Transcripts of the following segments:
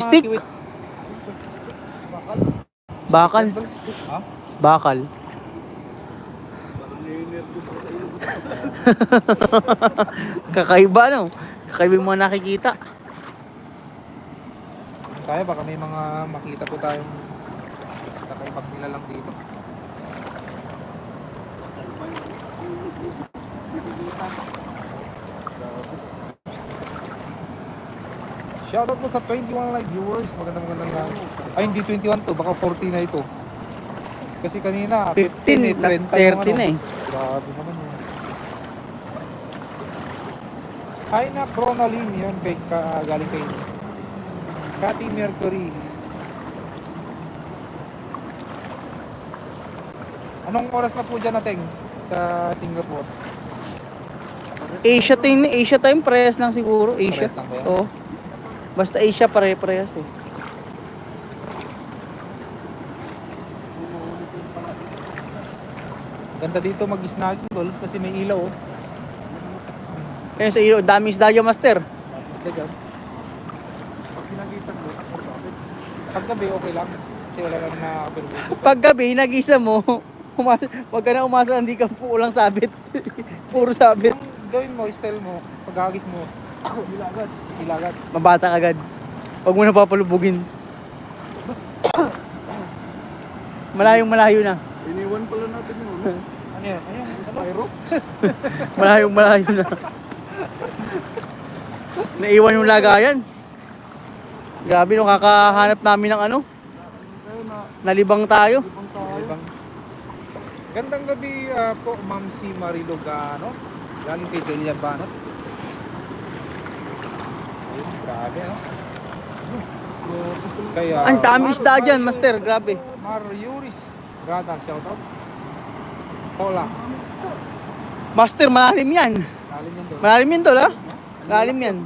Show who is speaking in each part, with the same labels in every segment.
Speaker 1: Stick? Bakal.
Speaker 2: Ha?
Speaker 1: Bakal. Kakaiba no? Kakaiba yung mga nakikita.
Speaker 2: Tayo, baka may mga makita po tayong nakaibag nila lang dito. Shoutout po sa 21 live viewers. Magandang lang. Ay, hindi 21 to. Baka 40 na ito. Kasi kanina
Speaker 1: 15 plus 30 na eh.
Speaker 2: Grabe naman yun. Hi na Pronaline. Yun, galing kay Cathy Mercury. Anong oras na po dyan nating sa Singapore?
Speaker 1: Asia time parehas lang siguro. Asia.
Speaker 2: Parehas lang ba yan?
Speaker 1: Oo. Basta Asia pare-parehas eh.
Speaker 2: Ganda dito mag-snagging tol kasi may ilaw oh.
Speaker 1: Ayun sa iyo, dami isda yung master.
Speaker 2: Tapos dyan. Pag pinagisan mo, pag gabi okay lang. Kasi wala lang na
Speaker 1: Pag gabi, nag-isa mo, wag ka na umasa, hindi ka po ulang sabit. Puro sabit.
Speaker 2: Ang gawin mo, style mo, pag-agis mo, ilagad. Ilagad.
Speaker 1: Mabata agad. Huwag mo na papalubugin. Malayo na.
Speaker 3: Iniwan pala natin yun.
Speaker 2: Ano yan? Ano yan? Spyro?
Speaker 1: Malayo na. Naiwan yung lagayan. Grabe no, kakahanap namin ng ano. Nalibang tayo.
Speaker 2: Ibang. Gandang gabi po, Ma'am si Marilo Gano. Galing kay Delia Banot. Ayun, grabe no? Kaya,
Speaker 1: Ang dami isda dyan, master. Grabe.
Speaker 2: Mariuris. Gada, shoutout. Hola.
Speaker 1: Master, malalim yan.
Speaker 2: Galing yun doon.
Speaker 1: Malalim yan tol ha. Malalim yan.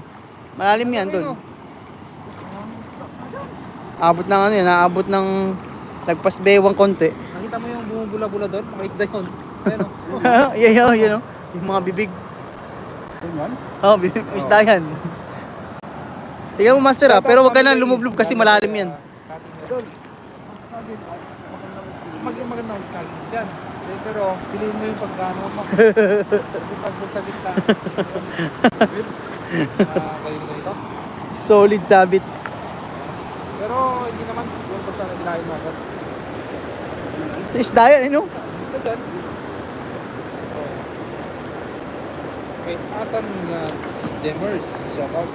Speaker 1: Malalim yan tol. Abot ng ano yan, naabot ng lagpas bewang konti.
Speaker 2: Nakita mo yung bumubula-bula doon? Mga isda yun. Ayan o.
Speaker 1: Yun o. Yung mga bibig.
Speaker 2: Ayun.
Speaker 1: Oh, bibig. Isda yan. Tingnan mo master ha, pero wag ka na lumublob kasi malalim yan.
Speaker 2: Magandang snagging dyan. Pero piliin mo yung pagkano mo. Yung pagsasalit na. Kayo na ito.
Speaker 1: Solid sabit.
Speaker 2: Pero hindi naman yung basta na dinahin mo.
Speaker 1: Isda yan, ano?
Speaker 2: Ito dyan. Okay, asan Demers? Shoutout.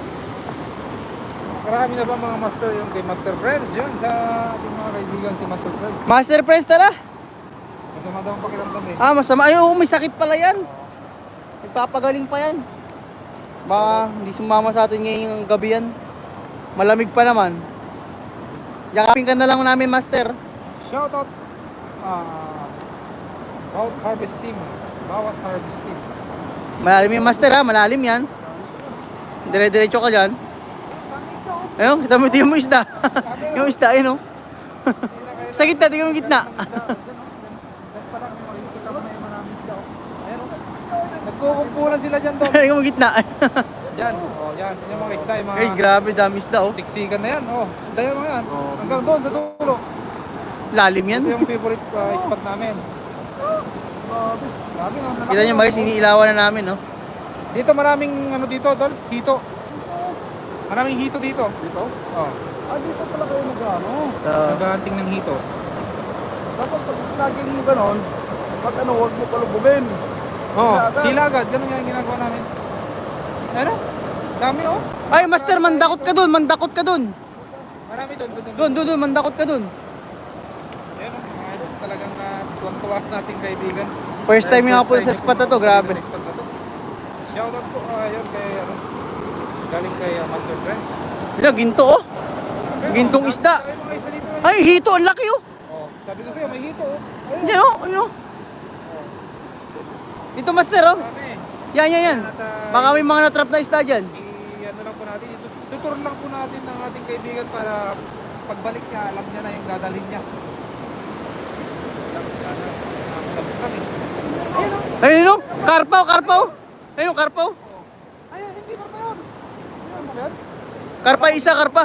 Speaker 2: Marami na ba mga master yung kay Master Friends? Yun sa ating mga kaibigan si Master Friends.
Speaker 1: Master Friends, tara!
Speaker 2: Masama daw ang pakiramdam eh.
Speaker 1: Ah, masama. Ay, may sakit pala yan. Nagpapagaling pa yan. Baka hindi sumama sa atin ngayong gabi yan. Malamig pa naman. Yakapin ka na lang namin, master.
Speaker 2: Shoutout Bawat Harvest Team. Bawat Harvest Team.
Speaker 1: Malalim yung master ha, malalim yan. Dire-diretso ka dyan. Ayun, kita mo yung isda. Yung isda, ayun o. Sa gitna, tingnan mo yung gitna.
Speaker 2: Nagkukumpulan sila dyan doon.
Speaker 1: Tingnan mo yung gitna.
Speaker 2: Dyan, oh yan. Yan yung mga isda, yung mga
Speaker 1: Ay, grabe, dami isda oh.
Speaker 2: siksikan na yan. Oh, isda yung mga yan. Hanggang doon sa dulo.
Speaker 1: Lalim yan.
Speaker 2: Ito yung favorite spot namin. Grabe no.
Speaker 1: Kita nyo guys, iniilawan na namin no.
Speaker 2: Dito maraming ano dito, tol? Hito. Maraming hito dito.
Speaker 3: Dito?
Speaker 2: Oh.
Speaker 3: Dito pala kayo nag-ano.
Speaker 2: Nag-hunting ng hito.
Speaker 3: Dapat pag snagging mo ganon, pag ano, huwag mo palubugin.
Speaker 2: Oh, hilagad. Ganun nga yung ginagawa namin. Ano? Dami oh.
Speaker 1: Ay, master, mandakot ka dun, mandakot ka dun.
Speaker 2: Marami doon.
Speaker 1: Doon, mandakot ka dun.
Speaker 2: Ayan oh, mga idol, talagang tuwang-tuwa nating kaibigan.
Speaker 1: First time yung nakapunta sa spot na to, grabe.
Speaker 2: Shoutout po yun kay ano, galing kay Master Friends.
Speaker 1: Yun, ginto oh. Gintong isda.
Speaker 2: Ay, mga isda dito.
Speaker 1: Ay, hito, ang laki oh.
Speaker 2: Oh, sabi ko sa'yo, may hito oh. Ayun.
Speaker 1: Yan oh, ano. Dito master oh.
Speaker 2: Dami.
Speaker 1: Yan. Baka may mga natrap na isda dyan.
Speaker 2: Ano lang po natin, tutur lang po natin ng ating kaibigan para pagbalik niya, alam niya na yung dadalhin niya.
Speaker 1: Ayun oh, karpaw. Ayun oh, karpaw.
Speaker 2: Ayun, hindi pa yun.
Speaker 1: Karpa isa, karpa.